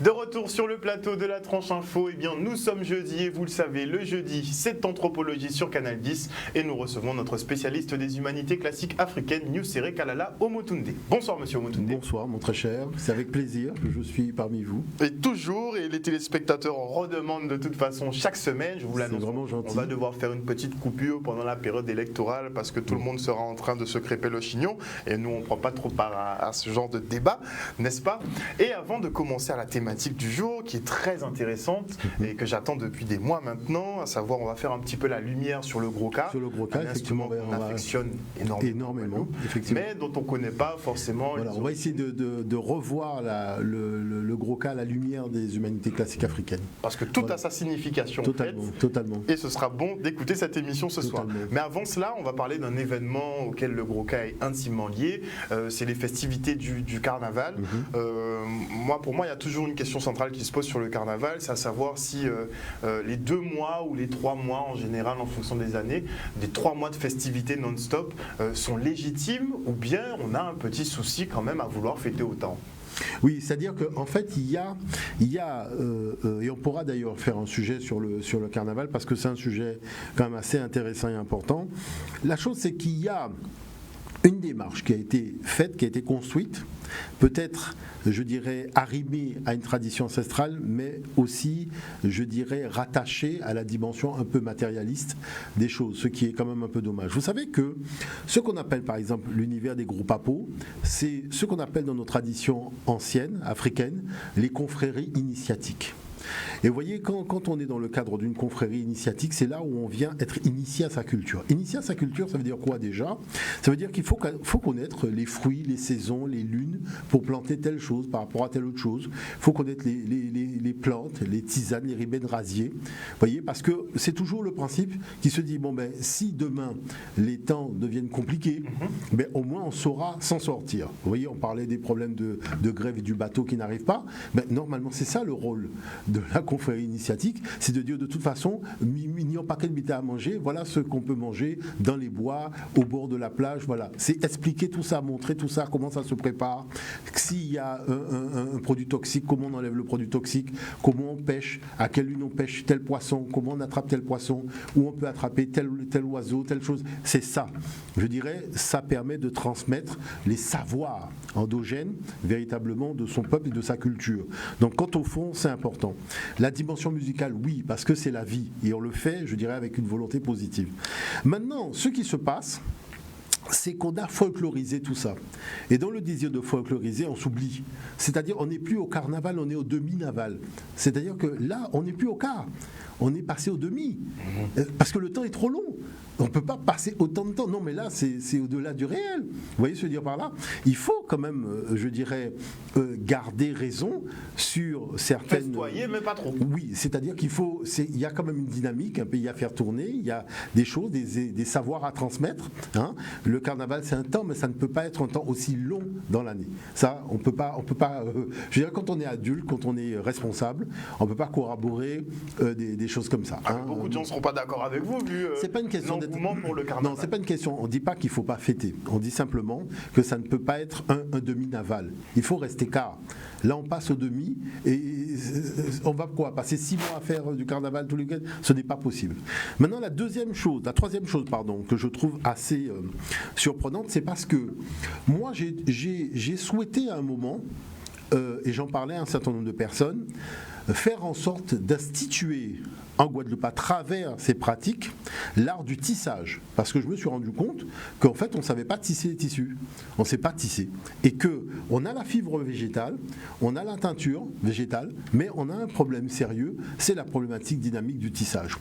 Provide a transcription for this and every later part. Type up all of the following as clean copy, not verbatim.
De retour sur le plateau de la tranche info, nous sommes jeudi et vous le savez, le jeudi c'est Anthropologie sur Canal 10 et nous recevons notre spécialiste des humanités classiques africaines, Nusere Kalala Omotunde. Bonsoir monsieur Omotunde. Bonsoir mon très cher, c'est avec plaisir que je suis parmi vous. Et toujours, et les téléspectateurs en redemandent de toute façon chaque semaine, je vous l'annonce, on va devoir faire une petite coupure pendant la période électorale parce que tout le monde sera en train de se crêper le chignon et nous on ne prend pas trop part à ce genre de débat, n'est-ce pas? Et avant de commencer à la thématique du jour qui est très intéressante et que j'attends depuis des mois maintenant, à savoir on va faire un petit peu la lumière sur le gros cas. Sur le gros cas, effectivement, qu'on affectionne énormément, mais dont on ne connaît pas forcément. Voilà, on va essayer de revoir le gros cas à la lumière des humanités classiques africaines. Parce que tout a sa signification. Totalement. Et ce sera bon d'écouter cette émission ce soir. Mais avant cela, on va parler d'un événement auquel le gros cas est intimement lié. C'est les festivités du carnaval. Pour moi, il y a toujours une question centrale qui se pose sur le carnaval, c'est à savoir si les 2 mois ou les 3 mois en général en fonction des années, des 3 mois de festivités non-stop sont légitimes ou bien on a un petit souci quand même à vouloir fêter autant. Oui, c'est-à-dire qu'en fait, il y a et on pourra d'ailleurs faire un sujet sur le carnaval parce que c'est un sujet quand même assez intéressant et important. La chose, c'est qu'il y a une démarche qui a été faite, qui a été construite, peut-être, je dirais, arrimée à une tradition ancestrale, mais aussi, je dirais, rattachée à la dimension un peu matérialiste des choses, ce qui est quand même un peu dommage. Vous savez que ce qu'on appelle, par exemple, l'univers des gros papos, c'est ce qu'on appelle dans nos traditions anciennes, africaines, les confréries initiatiques. Et vous voyez, quand on est dans le cadre d'une confrérie initiatique, c'est là où on vient être initié à sa culture. Initié à sa culture, ça veut dire quoi déjà? Ça veut dire qu'il faut connaître les fruits, les saisons, les lunes pour planter telle chose par rapport à telle autre chose. Il faut connaître les plantes, les tisanes, les ribets de rasier. Vous voyez, parce que c'est toujours le principe qui se dit, si demain les temps deviennent compliqués, au moins on saura s'en sortir. Vous voyez, on parlait des problèmes de grève et du bateau qui n'arrive pas. Normalement, c'est ça le rôle de la confrérie initiatique, c'est de dire de toute façon, il n'y a pas qu'un à manger, voilà ce qu'on peut manger dans les bois, au bord de la plage, voilà. C'est expliquer tout ça, montrer tout ça, comment ça se prépare, s'il y a un produit toxique, comment on enlève le produit toxique, comment on pêche, à quelle lune on pêche tel poisson, comment on attrape tel poisson, où on peut attraper tel oiseau, telle chose. C'est ça. Je dirais, ça permet de transmettre les savoirs endogènes, véritablement, de son peuple et de sa culture. Donc, quant au fond, c'est important. La dimension musicale, oui, parce que c'est la vie. Et on le fait, je dirais, avec une volonté positive. Maintenant, ce qui se passe, c'est qu'on a folklorisé tout ça. Et dans le désir de folkloriser, on s'oublie. C'est-à-dire, on n'est plus au carnaval, on est au demi-naval. C'est-à-dire que là, on n'est plus au car. On est passé au demi. Parce que le temps est trop long. On ne peut pas passer autant de temps. Non, mais là, c'est au-delà du réel. Vous voyez ce que je veux dire par là? Il faut quand même, je dirais, garder raison sur certaines... Festoyer, mais pas trop. Oui, c'est-à-dire il y a quand même une dynamique, un pays à faire tourner, il y a des choses, des savoirs à transmettre. Le carnaval, c'est un temps, mais ça ne peut pas être un temps aussi long dans l'année. Ça, on peut pas je dirais, quand on est adulte, quand on est responsable, on ne peut pas corroborer des choses comme ça. Beaucoup de gens ne seront pas d'accord avec vous, vu... c'est pas une question pour le carnaval. Non, c'est pas une question. On ne dit pas qu'il ne faut pas fêter. On dit simplement que ça ne peut pas être un demi-naval. Il faut rester quart. Là, on passe au demi et on va passer 6 mois à faire du carnaval tous les week-ends. Ce n'est pas possible. Maintenant, la troisième chose, que je trouve assez surprenante, c'est parce que moi, j'ai souhaité à un moment, et j'en parlais à un certain nombre de personnes, faire en sorte d'instituer en Guadeloupe, à travers ces pratiques, l'art du tissage. Parce que je me suis rendu compte qu'en fait, on ne savait pas tisser les tissus. On ne sait pas tisser. Et qu'on a la fibre végétale, on a la teinture végétale, mais on a un problème sérieux, c'est la problématique dynamique du tissage.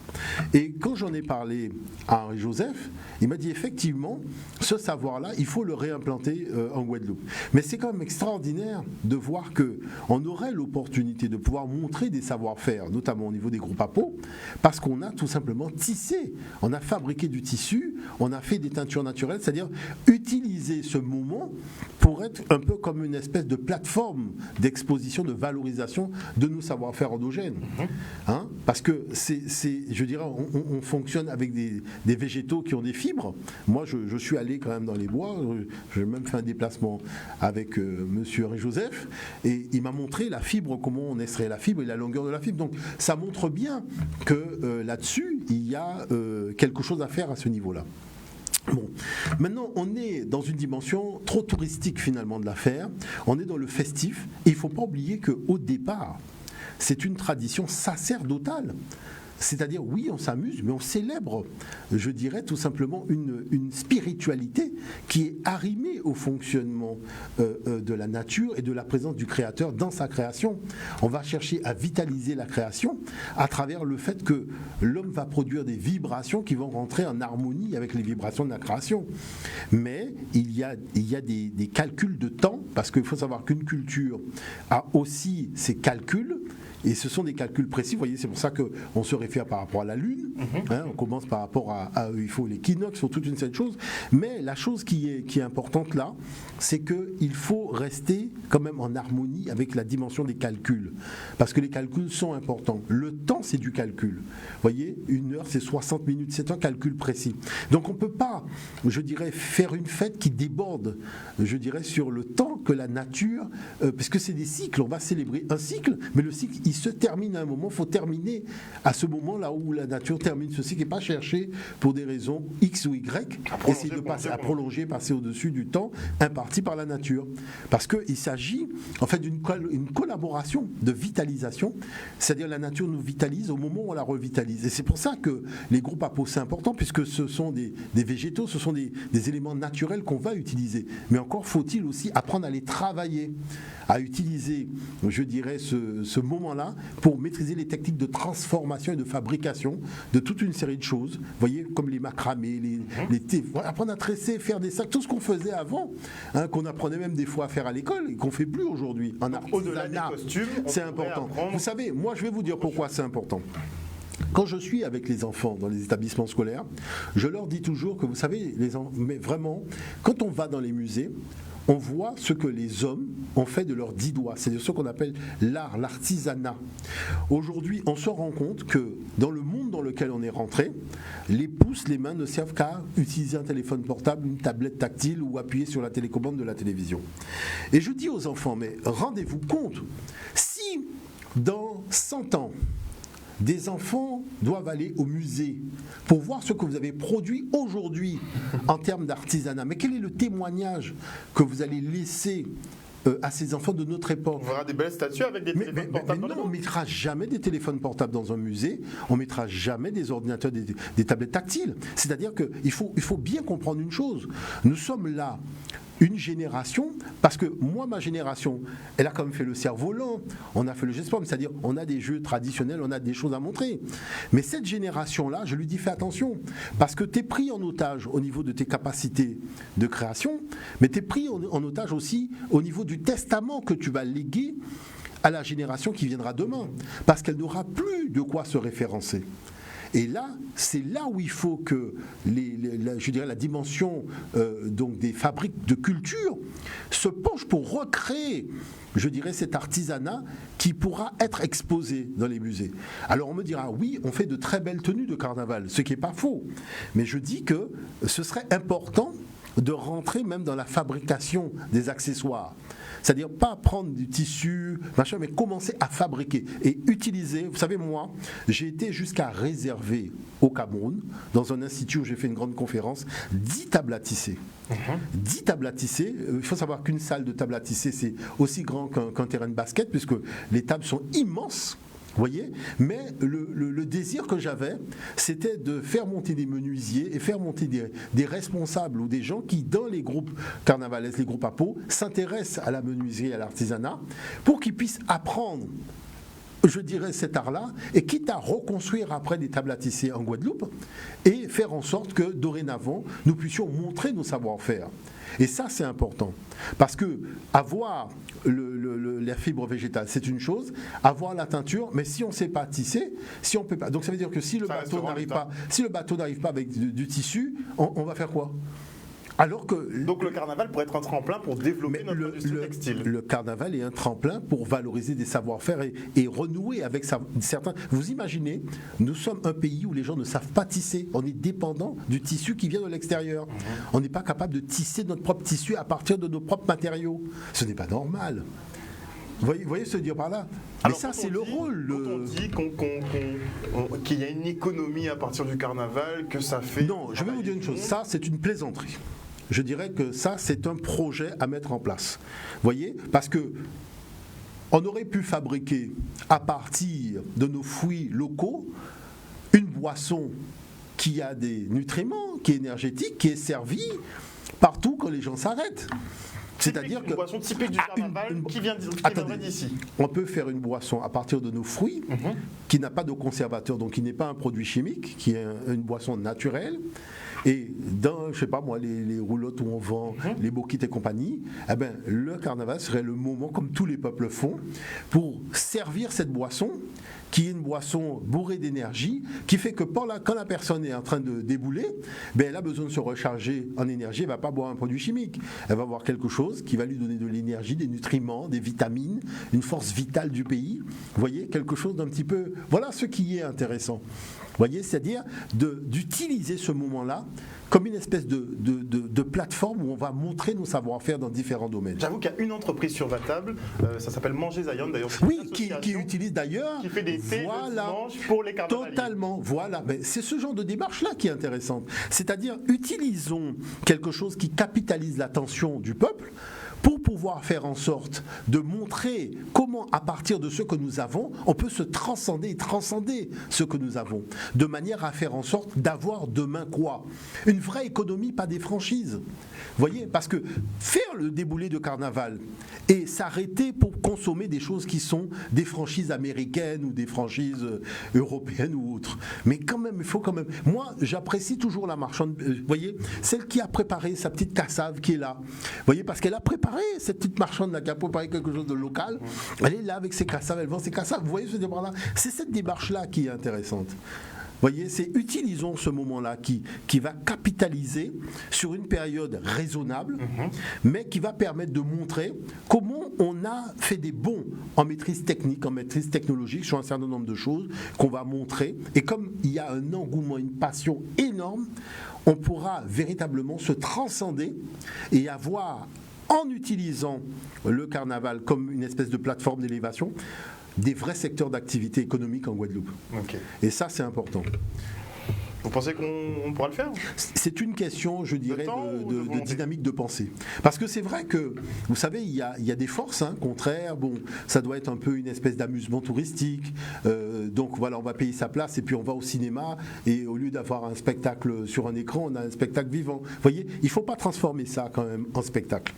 Et quand j'en ai parlé à Henri-Joseph, il m'a dit effectivement, ce savoir-là, il faut le réimplanter en Guadeloupe. Mais c'est quand même extraordinaire de voir qu'on aurait l'opportunité de pouvoir montrer des savoir-faire, notamment au niveau des gros papos, parce qu'on a tout simplement tissé, on a fabriqué du tissu, on a fait des teintures naturelles, c'est-à-dire utiliser utiliser ce moment pour être un peu comme une espèce de plateforme d'exposition, de valorisation de nos savoir-faire endogènes. Parce que je dirais, on fonctionne avec des végétaux qui ont des fibres. Moi, je suis allé quand même dans les bois, j'ai même fait un déplacement avec monsieur Henri Joseph, et il m'a montré la fibre, comment on extrait la fibre et la longueur de la fibre. Donc ça montre bien que là-dessus, il y a quelque chose à faire à ce niveau-là. Bon, maintenant on est dans une dimension trop touristique finalement de l'affaire, on est dans le festif, et il ne faut pas oublier qu'au départ, c'est une tradition sacerdotale. C'est-à-dire, oui, on s'amuse, mais on célèbre, je dirais tout simplement, une spiritualité qui est arrimée au fonctionnement de la nature et de la présence du Créateur dans sa création. On va chercher à vitaliser la création à travers le fait que l'homme va produire des vibrations qui vont rentrer en harmonie avec les vibrations de la création. Mais il y a des calculs de temps, parce qu'il faut savoir qu'une culture a aussi ses calculs, et ce sont des calculs précis. Vous voyez, c'est pour ça qu'on se réfère par rapport à la Lune. On commence par rapport à il faut l'équinoxe, il faut toute une série de choses. Mais la chose qui est importante là, c'est qu'il faut rester quand même en harmonie avec la dimension des calculs. Parce que les calculs sont importants. Le temps, c'est du calcul. Vous voyez, 1 heure, c'est 60 minutes. C'est un calcul précis. Donc on ne peut pas, je dirais, faire une fête qui déborde, je dirais, sur le temps que la nature, parce que c'est des cycles. On va célébrer un cycle, mais le cycle, il se termine à un moment, il faut terminer à ce moment là où la nature termine ce cycle et pas chercher pour des raisons X ou Y, essayer de passer à prolonger, passer au-dessus du temps imparti par la nature. Parce qu'il s'agit en fait d'une collaboration de vitalisation, c'est-à-dire la nature nous vitalise au moment où on la revitalise. Et c'est pour ça que les groupes APO, c'est important, puisque ce sont des végétaux, ce sont des éléments naturels qu'on va utiliser. Mais encore faut-il aussi apprendre à les travailler, à utiliser, je dirais, ce moment-là pour maîtriser les techniques de transformation et de fabrication de toute une série de choses. Vous voyez, comme les macramés, les thés, apprendre à tresser, faire des sacs, tout ce qu'on faisait avant, qu'on apprenait même des fois à faire à l'école et qu'on ne fait plus aujourd'hui. En artisanat, c'est important. Vous savez, moi je vais vous dire pourquoi c'est important. Quand je suis avec les enfants dans les établissements scolaires, je leur dis toujours que, vous savez, mais vraiment, quand on va dans les musées, on voit ce que les hommes ont fait de leurs 10 doigts, c'est-à-dire ce qu'on appelle l'art, l'artisanat. Aujourd'hui, on se rend compte que dans le monde dans lequel on est rentré, les pouces, les mains ne servent qu'à utiliser un téléphone portable, une tablette tactile ou appuyer sur la télécommande de la télévision. Et je dis aux enfants, mais rendez-vous compte, si dans 100 ans, des enfants doivent aller au musée pour voir ce que vous avez produit aujourd'hui en termes d'artisanat. Mais quel est le témoignage que vous allez laisser à ces enfants de notre époque? On verra des belles statues avec des téléphones portables. Mais non, on ne mettra jamais des téléphones portables dans un musée, on ne mettra jamais des ordinateurs, des tablettes tactiles. C'est-à-dire qu'il faut bien comprendre une chose. Nous sommes là, une génération, parce que moi, ma génération, elle a quand même fait le cerf-volant, on a fait le geste-pomme, c'est-à-dire on a des jeux traditionnels, on a des choses à montrer. Mais cette génération-là, je lui dis fais attention, parce que tu es pris en otage au niveau de tes capacités de création, mais tu es pris en otage aussi au niveau du testament que tu vas léguer à la génération qui viendra demain, parce qu'elle n'aura plus de quoi se référencer. Et là, c'est là où il faut que je dirais la dimension donc des fabriques de culture se penche pour recréer, je dirais, cet artisanat qui pourra être exposé dans les musées. Alors on me dira, oui, on fait de très belles tenues de carnaval, ce qui n'est pas faux. Mais je dis que ce serait important de rentrer même dans la fabrication des accessoires. C'est-à-dire pas prendre du tissu, machin, mais commencer à fabriquer et utiliser. Vous savez, moi, j'ai été jusqu'à réserver au Cameroun, dans un institut où j'ai fait une grande conférence, 10 tables à tisser. 10 tables à tisser. Il faut savoir qu'une salle de table à tisser, c'est aussi grand qu'un terrain de basket, puisque les tables sont immenses. Vous voyez, mais le désir que j'avais, c'était de faire monter des menuisiers et faire monter des responsables ou des gens qui, dans les groupes carnavalesques, les groupes APO, s'intéressent à la menuiserie et à l'artisanat pour qu'ils puissent apprendre, je dirais, cet art-là, et quitte à reconstruire après des tables à tisser en Guadeloupe et faire en sorte que, dorénavant, nous puissions montrer nos savoir-faire. Et ça, c'est important. Parce que avoir la fibre végétale, c'est une chose, avoir la teinture, mais si on ne sait pas tisser, si on peut pas. Donc ça veut dire que si le bateau n'arrive pas avec du tissu, on va faire quoi ? Alors que Donc le carnaval pourrait être un tremplin pour développer notre industrie textile. Le carnaval est un tremplin pour valoriser des savoir-faire et renouer avec certains. Vous imaginez, nous sommes un pays où les gens ne savent pas tisser. On est dépendant du tissu qui vient de l'extérieur. On n'est pas capable de tisser notre propre tissu à partir de nos propres matériaux. Ce n'est pas normal. Vous voyez ce que je veux dire par là? Mais ça, c'est le rôle. Quand on dit qu'il y a une économie à partir du carnaval, que ça fait... Non, je vais vous dire une chose. Ça, c'est une plaisanterie. Je dirais que ça, c'est un projet à mettre en place. Vous voyez? Parce que on aurait pu fabriquer, à partir de nos fruits locaux, une boisson qui a des nutriments, qui est énergétique, qui est servie partout quand les gens s'arrêtent. C'est-à-dire une boisson typique du carnaval qui viendrait d'ici. On peut faire une boisson à partir de nos fruits, qui n'a pas de conservateur, donc qui n'est pas un produit chimique, qui est une boisson naturelle. Et dans, je sais pas moi, les roulottes où on vend les boquites et compagnie, eh ben, le carnaval serait le moment, comme tous les peuples font, pour servir cette boisson, qui est une boisson bourrée d'énergie, qui fait que quand la personne est en train de débouler, ben, elle a besoin de se recharger en énergie, elle ne va pas boire un produit chimique, elle va boire quelque chose qui va lui donner de l'énergie, des nutriments, des vitamines, une force vitale du pays. Vous voyez, quelque chose d'un petit peu... Voilà ce qui est intéressant. Vous voyez, c'est-à-dire d'utiliser ce moment-là comme une espèce de plateforme où on va montrer nos savoir-faire dans différents domaines. J'avoue qu'il y a une entreprise sur ma table, ça s'appelle Manger Zion d'ailleurs. Oui, qui utilise d'ailleurs. Qui fait des thés le dimanche pour les carnavaliers. Totalement, voilà. Mais c'est ce genre de démarche-là qui est intéressante. C'est-à-dire, utilisons quelque chose qui capitalise l'attention du peuple pour pouvoir faire en sorte de montrer comment, à partir de ce que nous avons, on peut se transcender et transcender ce que nous avons, de manière à faire en sorte d'avoir demain quoi? Une vraie économie, pas des franchises. Vous voyez? Parce que faire le déboulé de carnaval et s'arrêter pour consommer des choses qui sont des franchises américaines ou des franchises européennes ou autres. Mais quand même, il faut quand même... Moi, j'apprécie toujours la marchande, vous voyez, celle qui a préparé sa petite cassave qui est là. Vous voyez, parce qu'elle a préparé cette petite marchande-là qui a préparé quelque chose de local. Elle est là avec ses cassaves, elle vend ses cassaves. Vous voyez ce débat-là? C'est cette démarche-là qui est intéressante. Vous voyez, c'est utilisons ce moment-là qui va capitaliser sur une période raisonnable, mais qui va permettre de montrer comment on a fait des bons en maîtrise technique, en maîtrise technologique sur un certain nombre de choses qu'on va montrer. Et comme il y a un engouement, une passion énorme, on pourra véritablement se transcender et avoir, en utilisant le carnaval comme une espèce de plateforme d'élévation, des vrais secteurs d'activité économique en Guadeloupe. Okay. Et ça, c'est important. Vous pensez qu'on pourra le faire? C'est une question, je dirais, de dynamique de pensée. Parce que c'est vrai que, vous savez, il y a des forces contraires. Bon, ça doit être un peu une espèce d'amusement touristique. Donc voilà, on va payer sa place et puis on va au cinéma. Et au lieu d'avoir un spectacle sur un écran, on a un spectacle vivant. Vous voyez, il ne faut pas transformer ça quand même en spectacle.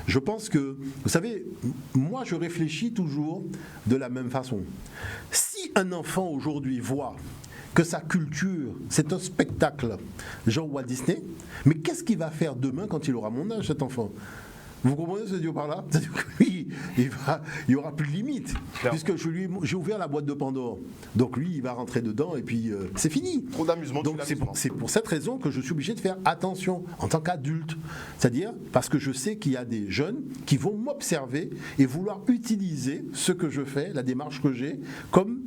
Je pense que, vous savez, moi je réfléchis toujours de la même façon. Si un enfant aujourd'hui voit que sa culture, c'est un spectacle, genre Walt Disney, mais qu'est-ce qu'il va faire demain quand il aura mon âge, cet enfant? Vous comprenez ce que je dis par là? C'est-à-dire que lui, il n'y aura plus de limite, puisque j'ai ouvert la boîte de Pandore. Donc lui, il va rentrer dedans et puis c'est fini. Trop d'amusement. Donc c'est pour cette raison que je suis obligé de faire attention en tant qu'adulte. C'est-à-dire parce que je sais qu'il y a des jeunes qui vont m'observer et vouloir utiliser ce que je fais, la démarche que j'ai, comme...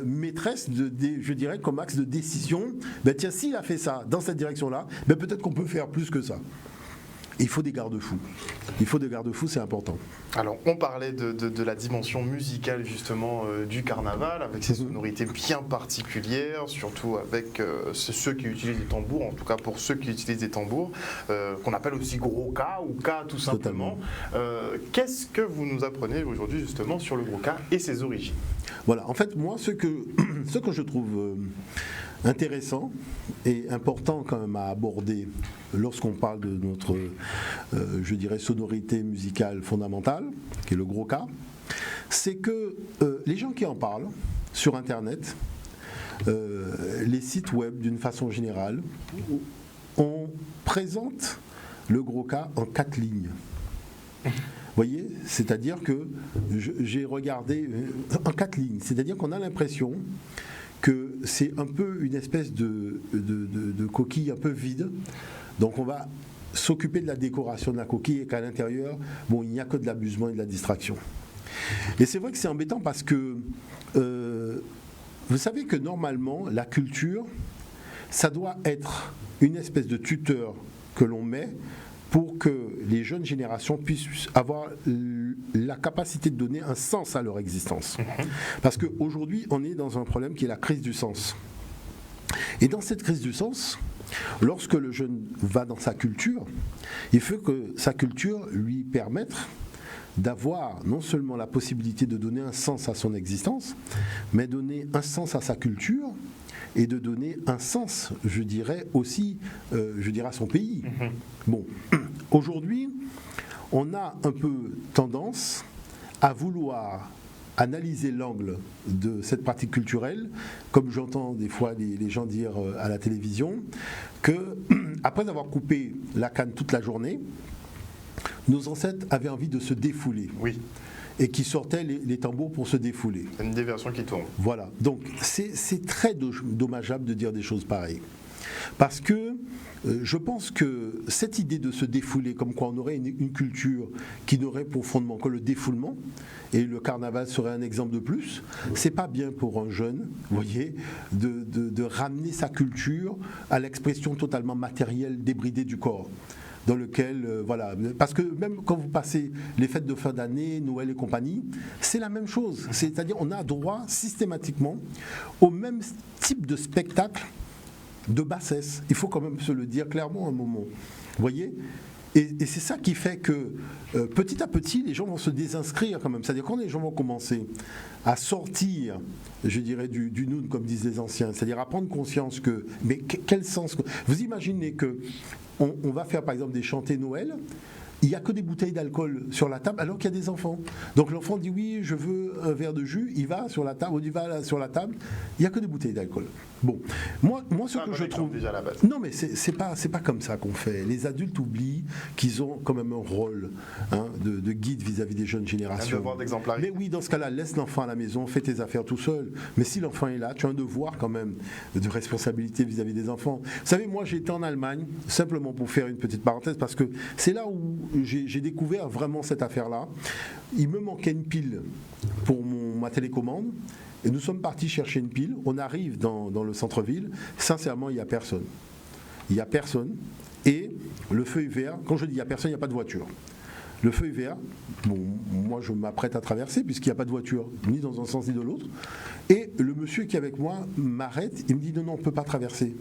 maîtresse, je dirais, comme axe de décision. Ben tiens, s'il a fait ça dans cette direction-là, ben peut-être qu'on peut faire plus que ça. Il faut des garde-fous. Il faut des garde-fous, c'est important. Alors, on parlait de la dimension musicale, justement, du carnaval, avec ses sonorités bien particulières, surtout avec ceux qui utilisent des tambours, en tout cas pour ceux qui utilisent des tambours, qu'on appelle aussi gros K ou K tout simplement. Qu'est-ce que vous nous apprenez aujourd'hui, justement, sur le gros K et ses origines? Voilà, en fait, moi, ce que je trouve... intéressant et important quand même à aborder lorsqu'on parle de notre, je dirais, sonorité musicale fondamentale, qui est le gros K, c'est que les gens qui en parlent sur Internet, les sites web d'une façon générale, on présente le gros K en 4 lignes. Vous voyez, c'est-à-dire que j'ai regardé en 4 lignes, c'est-à-dire qu'on a l'impression que c'est un peu une espèce de coquille un peu vide Donc on va s'occuper de la décoration de la coquille et qu'à l'intérieur, bon, il n'y a que de l'amusement et de la distraction. Et c'est vrai que c'est embêtant parce que vous savez que normalement, la culture, ça doit être une espèce de tuteur que l'on met pour que les jeunes générations puissent avoir la capacité de donner un sens à leur existence. Parce qu'aujourd'hui, on est dans un problème qui est la crise du sens. Et dans cette crise du sens, lorsque le jeune va dans sa culture, il faut que sa culture lui permette d'avoir non seulement la possibilité de donner un sens à son existence, mais donner un sens à sa culture et de donner un sens, je dirais aussi, à son pays. Bon, aujourd'hui, on a un peu tendance à vouloir analyser l'angle de cette pratique culturelle, comme j'entends des fois les gens dire à la télévision, que après avoir coupé la canne toute la journée, nos ancêtres avaient envie de se défouler. Oui. Et qui sortaient les tambours pour se défouler. Une diversion qui tourne. Voilà. Donc c'est très dommageable de dire des choses pareilles. Parce que je pense que cette idée de se défouler, comme quoi on aurait une culture qui n'aurait pour fondement que le défoulement, et le carnaval serait un exemple de plus, c'est pas bien pour un jeune, vous voyez, de ramener sa culture à l'expression totalement matérielle, débridée du corps. Dans lequel, voilà, parce que même quand vous passez les fêtes de fin d'année, Noël et compagnie, c'est la même chose. C'est-à-dire on a droit systématiquement au même type de spectacle de bassesse. Il faut quand même se le dire clairement à un moment. Vous voyez ? Et c'est ça qui fait que petit à petit, les gens vont se désinscrire quand même. C'est-à-dire quand les gens vont commencer à sortir, je dirais, du noun, comme disent les anciens, c'est-à-dire à prendre conscience que, mais quel sens... Vous imaginez que on va faire par exemple des chantés Noël, il n'y a que des bouteilles d'alcool sur la table alors qu'il y a des enfants. Donc l'enfant dit oui, je veux un verre de jus, il va sur la table, il va sur la table, il n'y a que des bouteilles d'alcool. Bon, moi ce que je trouve... Déjà à la base. Non mais c'est pas comme ça qu'on fait. Les adultes oublient qu'ils ont quand même un rôle de guide vis-à-vis des jeunes générations. Un devoir d'exemplarité. Mais oui, dans ce cas-là, laisse l'enfant à la maison, fais tes affaires tout seul. Mais si l'enfant est là, tu as un devoir quand même de responsabilité vis-à-vis des enfants. Vous savez, moi j'ai été en Allemagne, simplement pour faire une petite parenthèse, parce que c'est là où j'ai découvert vraiment cette affaire-là. Il me manquait une pile pour ma télécommande. Et nous sommes partis chercher une pile. On arrive dans le centre-ville. Sincèrement, il n'y a personne. Il n'y a personne. Et le feu est vert. Quand je dis il n'y a personne, il n'y a pas de voiture. Le feu est vert. Bon, moi, je m'apprête à traverser puisqu'il n'y a pas de voiture, ni dans un sens ni de l'autre. Et le monsieur qui est avec moi m'arrête. Il me dit non, on ne peut pas traverser.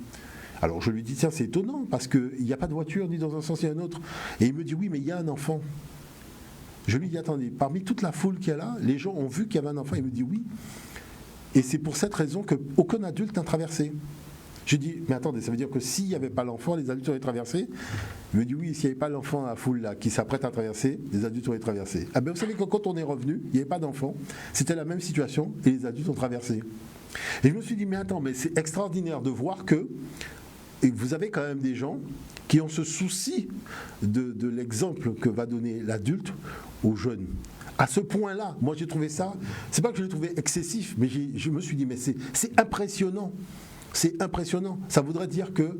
Alors je lui dis tiens, c'est étonnant parce qu'il n'y a pas de voiture ni dans un sens ni un autre. Et il me dit oui, mais il y a un enfant. Je lui dis attendez, parmi toute la foule qu'il y a là, les gens ont vu qu'il y avait un enfant. Il me dit oui. Et c'est pour cette raison qu'aucun adulte n'a traversé. Je dis mais attendez, ça veut dire que s'il n'y avait pas l'enfant, les adultes auraient traversé? Il me dit oui, s'il n'y avait pas l'enfant dans la foule là qui s'apprête à traverser, les adultes auraient traversé. Ah ben vous savez que quand on est revenu, il n'y avait pas d'enfant, c'était la même situation et les adultes ont traversé. Et je me suis dit mais attends, mais c'est extraordinaire de voir que et vous avez quand même des gens qui ont ce souci de l'exemple que va donner l'adulte aux jeunes. À ce point-là, moi j'ai trouvé ça, c'est pas que je l'ai trouvé excessif, mais je me suis dit, mais c'est impressionnant. C'est impressionnant. Ça voudrait dire que,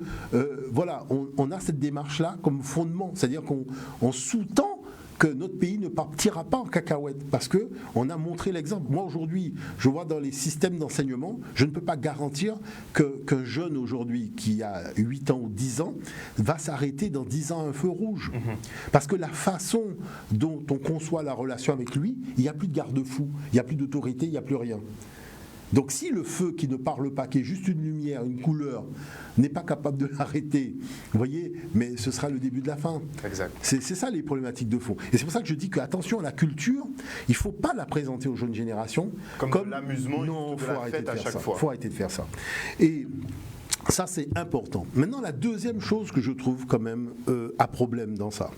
voilà, on a cette démarche-là comme fondement, c'est-à-dire qu'on sous-tend que notre pays ne partira pas en cacahuète parce qu'on a montré l'exemple. Moi aujourd'hui, je vois dans les systèmes d'enseignement, je ne peux pas garantir qu'un jeune aujourd'hui qui a 8 ans ou 10 ans va s'arrêter dans 10 ans à un feu rouge. Parce que la façon dont on conçoit la relation avec lui, il n'y a plus de garde-fou, il n'y a plus d'autorité, il n'y a plus rien. Donc si le feu qui ne parle pas, qui est juste une lumière, une couleur, n'est pas capable de l'arrêter, vous voyez, mais ce sera le début de la fin. Exact. C'est ça les problématiques de fond. Et c'est pour ça que je dis que attention à la culture, il ne faut pas la présenter aux jeunes générations comme l'amusement non, de la fête à chaque fois. Il faut arrêter de faire ça. Et ça, c'est important. Maintenant, la deuxième chose que je trouve quand même à problème dans ça,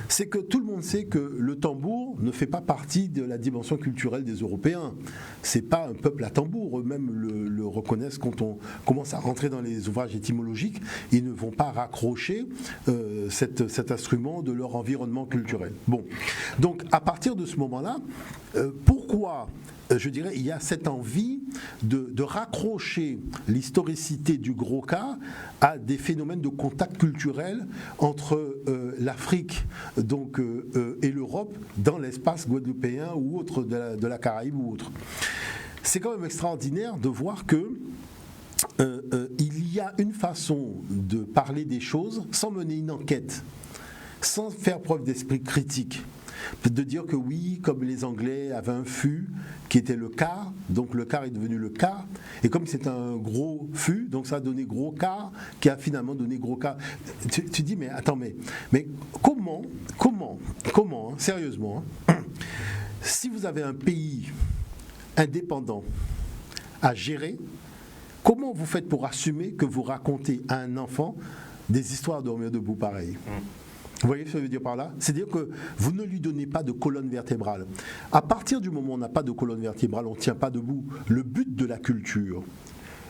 c'est que tout le monde sait que le tambour ne fait pas partie de la dimension culturelle des Européens. C'est pas un peuple à tambour. Eux-mêmes le reconnaissent quand on commence à rentrer dans les ouvrages étymologiques. Ils ne vont pas raccrocher cet instrument de leur environnement culturel. Bon. Donc, à partir de ce moment-là, pourquoi je dirais, il y a cette envie de raccrocher l'historicité du gros cas à des phénomènes de contact culturel entre l'Afrique et l'Europe dans l'espace guadeloupéen ou autre de la Caraïbe ou autre. C'est quand même extraordinaire de voir que il y a une façon de parler des choses sans mener une enquête, sans faire preuve d'esprit critique. De dire que oui, comme les Anglais avaient un fût qui était le quart, donc le quart est devenu le quart, et comme c'est un gros fût, donc ça a donné gros quart, qui a finalement donné gros quart. Tu dis, mais attends, mais comment, hein, sérieusement, hein, si vous avez un pays indépendant à gérer, comment vous faites pour assumer que vous racontez à un enfant des histoires de dormir debout pareilles? Vous voyez ce que je veux dire par là? C'est-à-dire que vous ne lui donnez pas de colonne vertébrale. À partir du moment où on n'a pas de colonne vertébrale, on ne tient pas debout. Le but de la culture,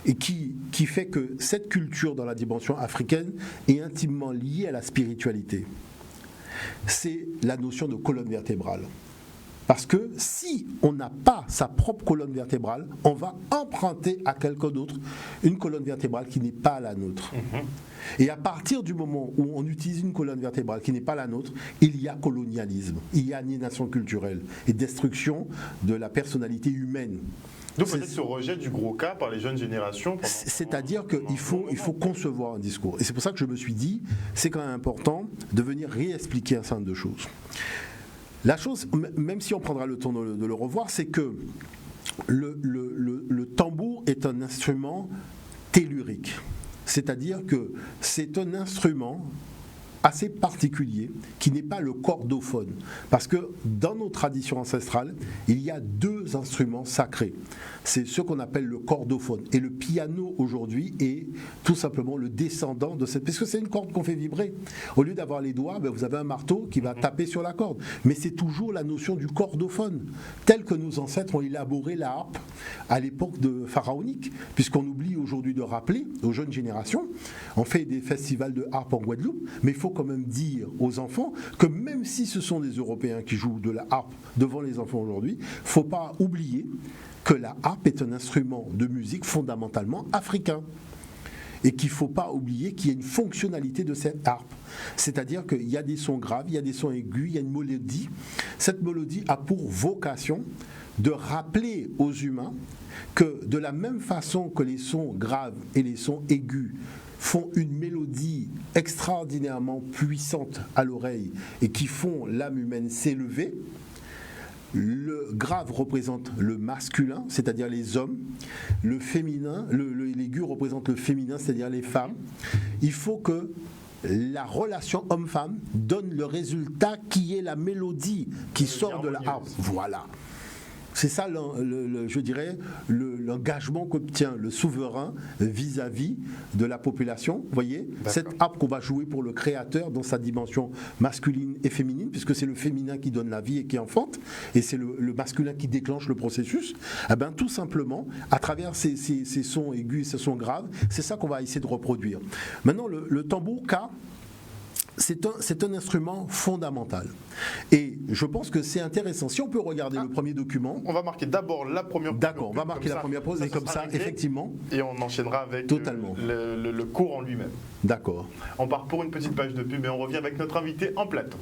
et qui fait que cette culture dans la dimension africaine est intimement liée à la spiritualité, c'est la notion de colonne vertébrale. Parce que si on n'a pas sa propre colonne vertébrale, on va emprunter à quelqu'un d'autre une colonne vertébrale qui n'est pas la nôtre. Et à partir du moment où on utilise une colonne vertébrale qui n'est pas la nôtre, il y a colonialisme, il y a aliénation culturelle et destruction de la personnalité humaine. Donc peut-être ce rejet du gros cas par les jeunes générations. C'est-à-dire qu'il faut concevoir un discours. Et c'est pour ça que je me suis dit, c'est quand même important de venir réexpliquer un certain nombre de choses. La chose, même si on prendra le temps de le revoir, c'est que le tambour est un instrument tellurique. C'est-à-dire que c'est un instrument assez particulier qui n'est pas le cordophone. Parce que dans nos traditions ancestrales, il y a deux instruments sacrés. C'est ce qu'on appelle le cordophone. Et le piano aujourd'hui est tout simplement le descendant de cette... Parce que c'est une corde qu'on fait vibrer. Au lieu d'avoir les doigts, vous avez un marteau qui va taper sur la corde. Mais c'est toujours la notion du cordophone, telle que nos ancêtres ont élaboré la harpe à l'époque pharaonique. Puisqu'on oublie aujourd'hui de rappeler aux jeunes générations, on fait des festivals de harpe en Guadeloupe, mais il faut quand même dire aux enfants que même si ce sont des Européens qui jouent de la harpe devant les enfants aujourd'hui, il ne faut pas oublier que la harpe est un instrument de musique fondamentalement africain. Et qu'il ne faut pas oublier qu'il y a une fonctionnalité de cette harpe. C'est-à-dire qu'il y a des sons graves, il y a des sons aigus, il y a une mélodie. Cette mélodie a pour vocation de rappeler aux humains que de la même façon que les sons graves et les sons aigus font une mélodie extraordinairement puissante à l'oreille et qui font l'âme humaine s'élever, le grave représente le masculin, c'est-à-dire les hommes, le féminin, l'aigu représente le féminin, c'est-à-dire les femmes. Il faut que la relation homme-femme donne le résultat qui est la mélodie qui sort de la harpe. Voilà. C'est ça, je dirais, l'engagement qu'obtient le souverain vis-à-vis de la population. Vous voyez, cette harpe qu'on va jouer pour le créateur dans sa dimension masculine et féminine, puisque c'est le féminin qui donne la vie et qui enfante, et c'est le masculin qui déclenche le processus. Eh bien, tout simplement, à travers ces sons aigus et ces sons graves, c'est ça qu'on va essayer de reproduire. Maintenant, le tambour K, c'est un instrument fondamental. Et je pense que c'est intéressant. Si on peut regarder le premier document... On va marquer d'abord la première pause. D'accord, on va marquer la première pause et comme ça, effectivement... Et on enchaînera avec le cours en lui-même. D'accord. On part pour une petite page de pub et on revient avec notre invité en plateau.